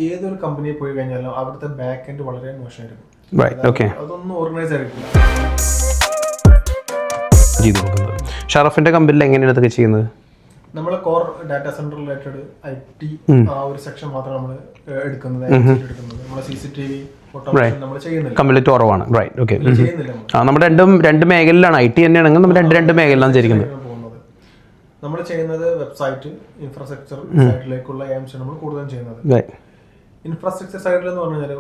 ഏതൊരു കമ്പനിയിൽ പോയി കഴിഞ്ഞാലും അവിടുത്തെ ബാക്ക് എൻഡ് വളരെ മോശമായിരിക്കും. അതൊന്നും ഓർഗനൈസ് ആയിരിക്കില്ല. ഷറഫിന്റെ കമ്പനിയിൽ എങ്ങനെയാണ് ഇതൊക്കെ ചെയ്യുന്നത്? നമ്മൾ core data centre related IT ആ ഒരു സെക്ഷൻ മാത്രം നമ്മൾ എടുക്കുന്നത്. നമ്മൾ CCTV നമ്മൾ ചെയ്യുന്നില്ല, കംപ്ലീറ്റ് കുറവാണ്. ചെയ്യുന്നില്ല. നമ്മുടെ രണ്ട് മേഖലയിലാണ്. IT തന്നെയാണെങ്കിൽ നമ്മൾ രണ്ട് മേഖലയിലാണ് ചെയ്യുന്നത്. നമ്മൾ ചെയ്യുന്നത് വെബ്സൈറ്റ് ഇൻഫ്രാസ്ട്രക്ചർ സൈഡിലേക്കുള്ള എയിംസ് നമ്മൾ കൂടുതലും ചെയ്യുന്നത്. ഇൻഫ്രാസ്ട്രക്ചർ സൈഡിൽ എന്ന് പറഞ്ഞാൽ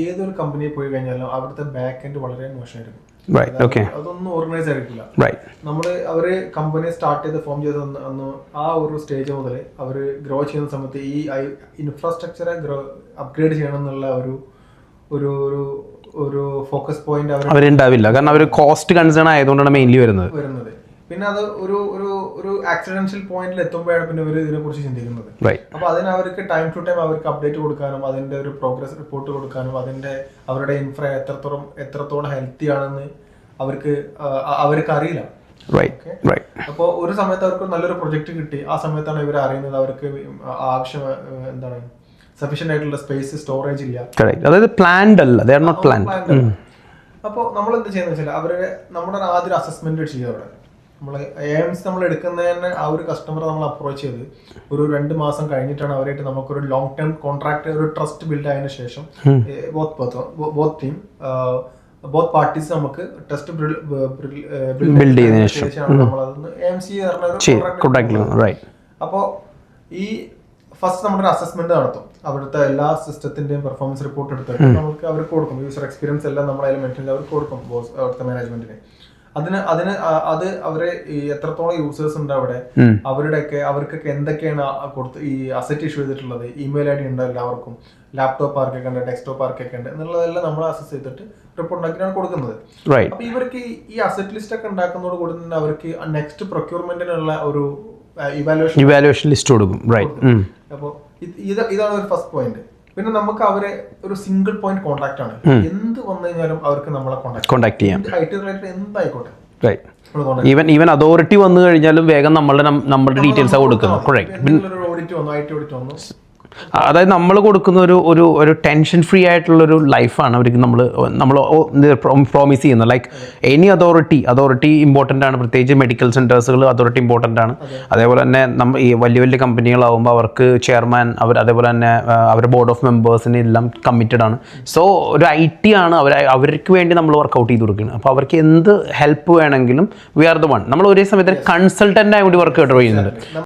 ഏതൊരു കമ്പനിയിൽ പോയി കഴിഞ്ഞാലും അവിടുത്തെ ബാക്ക് എൻഡ് വളരെ മോശമായിരിക്കും. അതൊന്നും ഓർഗനൈസ് ആയിരിക്കില്ല. അവര് കമ്പനി സ്റ്റാർട്ട് ചെയ്ത് ഫോം ചെയ്ത് അന്ന് ആ ഒരു സ്റ്റേജ് മുതൽ അവർ ഗ്രോ ചെയ്യുന്ന സമയത്ത് ഈ ഇൻഫ്രാസ്ട്രക്ചറെ അപ്ഗ്രേഡ് ചെയ്യണം എന്നുള്ള ഒരു ഫോക്കസ് പോയിന്റ് അവരുണ്ടാവില്ല. കാരണം അവർ കോസ്റ്റ് കൺസേൺ ആയതുകൊണ്ടാണ് മെയിൻലി വരുന്നത്. പിന്നെ അത് ഒരു ആക്സിഡൻഷ്യൽ പോയിന്റിൽ എത്തുമ്പോഴാണ് പിന്നെ ഇവർ ഇതിനെ കുറിച്ച് ചിന്തിക്കുന്നത്. അപ്പൊ അതിന് അവർക്ക് ടൈം ടു ടൈം അവർക്ക് അപ്ഡേറ്റ് കൊടുക്കാനും അതിന്റെ ഒരു പ്രോഗ്രസ് റിപ്പോർട്ട് കൊടുക്കാനും അവരുടെ ഇൻഫ്ര എത്രത്തോളം ഹെൽത്തി ആണെന്ന് അവർക്ക് അറിയില്ല. അപ്പോൾ ഒരു സമയത്ത് അവർക്ക് നല്ലൊരു പ്രൊജക്ട് കിട്ടി. ആ സമയത്താണ് ഇവർ അറിയുന്നത് അവർക്ക് ആവശ്യം എന്താണ് സഫീഷ്യന്റ് ആയിട്ടുള്ള സ്പേസ് സ്റ്റോറേജ് ഇല്ല. അതായത് പ്ലാൻഡ് അല്ല. അപ്പോൾ നമ്മൾ എന്ത് ചെയ്യുന്ന വെച്ചാൽ നമ്മുടെ ആദ്യം അസസ്മെന്റ് ചെയ്തവിടെ നമ്മൾ എടുക്കുന്നതിന് ആ ഒരു കസ്റ്റമറെ നമ്മൾ അപ്രോച്ച് ചെയ്ത് ഒരു 2 മാസം കഴിഞ്ഞിട്ടാണ് അവരായിട്ട് നമുക്കൊരു ലോങ് ടേം കോൺട്രാക്ട് ഒരു ട്രസ്റ്റ് ബിൽഡ് ആയതിനു ശേഷം ബോത്ത് പാർട്ടീസ് നമുക്ക് ടെസ്റ്റ് ബിൽഡ് ചെയ്തതിനു ശേഷമാണ് നമ്മളതൊന്ന് AMC അപ്പോ ഈ ഫസ്റ്റ് നമ്മളൊരു അസസ്മെന്റ് നടത്തും. അവിടുത്തെ എല്ലാ സിസ്റ്റത്തിന്റെയും പെർഫോമൻസ് റിപ്പോർട്ട് എടുത്തിട്ട് നമുക്ക് അവർക്ക് കൊടുക്കും. യൂസർ എക്സ്പീരിയൻസ് എല്ലാം നമ്മൾ അതിൽ മെയിൻറ്റെയിൻ അവർക്ക് കൊടുക്കും. അവിടുത്തെ മാനേജ്മെന്റിന് അത് അവരെ എത്രത്തോളം യൂസേഴ്സ് ഉണ്ട് അവിടെ, അവർക്കൊക്കെ എന്തൊക്കെയാണ് കൊടുത്ത് ഈ അസറ്റ് ഇഷ്യൂ ചെയ്തിട്ടുള്ളത്, ഇമെയിൽ ID ഉണ്ട് എല്ലാവർക്കും, ലാപ്ടോപ്പ് ആർക്കൊക്കെ ഉണ്ട്, ഡെസ്ക്ടോപ്പ് ആർക്കൊക്കെ ഉണ്ട് എന്നുള്ളതെല്ലാം നമ്മൾ അസസ് ചെയ്തിട്ട് റിപ്പോർട്ട് ഉണ്ടാക്കിയാണ് കൊടുക്കുന്നത്. അപ്പൊ ഇവർക്ക് ഈ അസറ്റ് ലിസ്റ്റ് ഒക്കെ ഉണ്ടാക്കുന്നതോട് കൂടി തന്നെ അവർക്ക് നെക്സ്റ്റ് പ്രൊക്യൂർമെന്റിനുള്ള ഒരു ഇവാലുവേഷൻ ലിസ്റ്റ് കൊടുക്കും. അപ്പോൾ ഇതാണ് ഒരു ഫസ്റ്റ് പോയിന്റ്. പിന്നെ നമുക്ക് അവരെ ഒരു സിംഗിൾ പോയിന്റ് കോൺടാക്ട് ആണ്. എന്ത് വന്നു കഴിഞ്ഞാലും അവർക്ക് നമ്മളെ കോൺടാക്ട് ചെയ്യാം. IT റിലേറ്റഡ് എന്തായിക്കോട്ടെ. ഈവൻ അതോറിറ്റി വന്നു കഴിഞ്ഞാലും വേഗം നമ്മുടെ ഡീറ്റെയിൽസ് കൊടുക്കുന്നത്. ഓഡിറ്റ് വന്നു, IT ഓഡിറ്റ് വന്നു. അതായത് നമ്മൾ കൊടുക്കുന്ന ഒരു ടെൻഷൻ ഫ്രീ ആയിട്ടുള്ളൊരു ലൈഫാണ് അവർക്ക് നമ്മൾ പ്രോമിസ് ചെയ്യുന്നത്. ലൈക്ക് എനി അതോറിറ്റി ഇമ്പോർട്ടൻ്റ് ആണ്. പ്രത്യേകിച്ച് മെഡിക്കൽ സെൻറ്റേഴ്സുകൾ അതോറിറ്റി ഇമ്പോർട്ടൻ്റ് ആണ്. അതേപോലെ തന്നെ ഈ വലിയ കമ്പനികളാവുമ്പോൾ അവർക്ക് ചെയർമാൻ അതേപോലെ തന്നെ അവരുടെ ബോർഡ് ഓഫ് മെമ്പേഴ്സിന് എല്ലാം കമ്മിറ്റഡ് ആണ്. സോ ഒരു IT ആണ് അവർക്ക് വേണ്ടി നമ്മൾ വർക്കൗട്ട് ചെയ്ത് കൊടുക്കുന്നത്. അപ്പോൾ അവർക്ക് എന്ത് ഹെൽപ്പ് വേണമെങ്കിലും വി ആർ ദ വൺ. നമ്മൾ ഒരേ സമയത്ത് കൺസൾട്ടൻ്റ് ആയി വേണ്ടി വർക്ക് ചെയ്യുന്നുണ്ട്.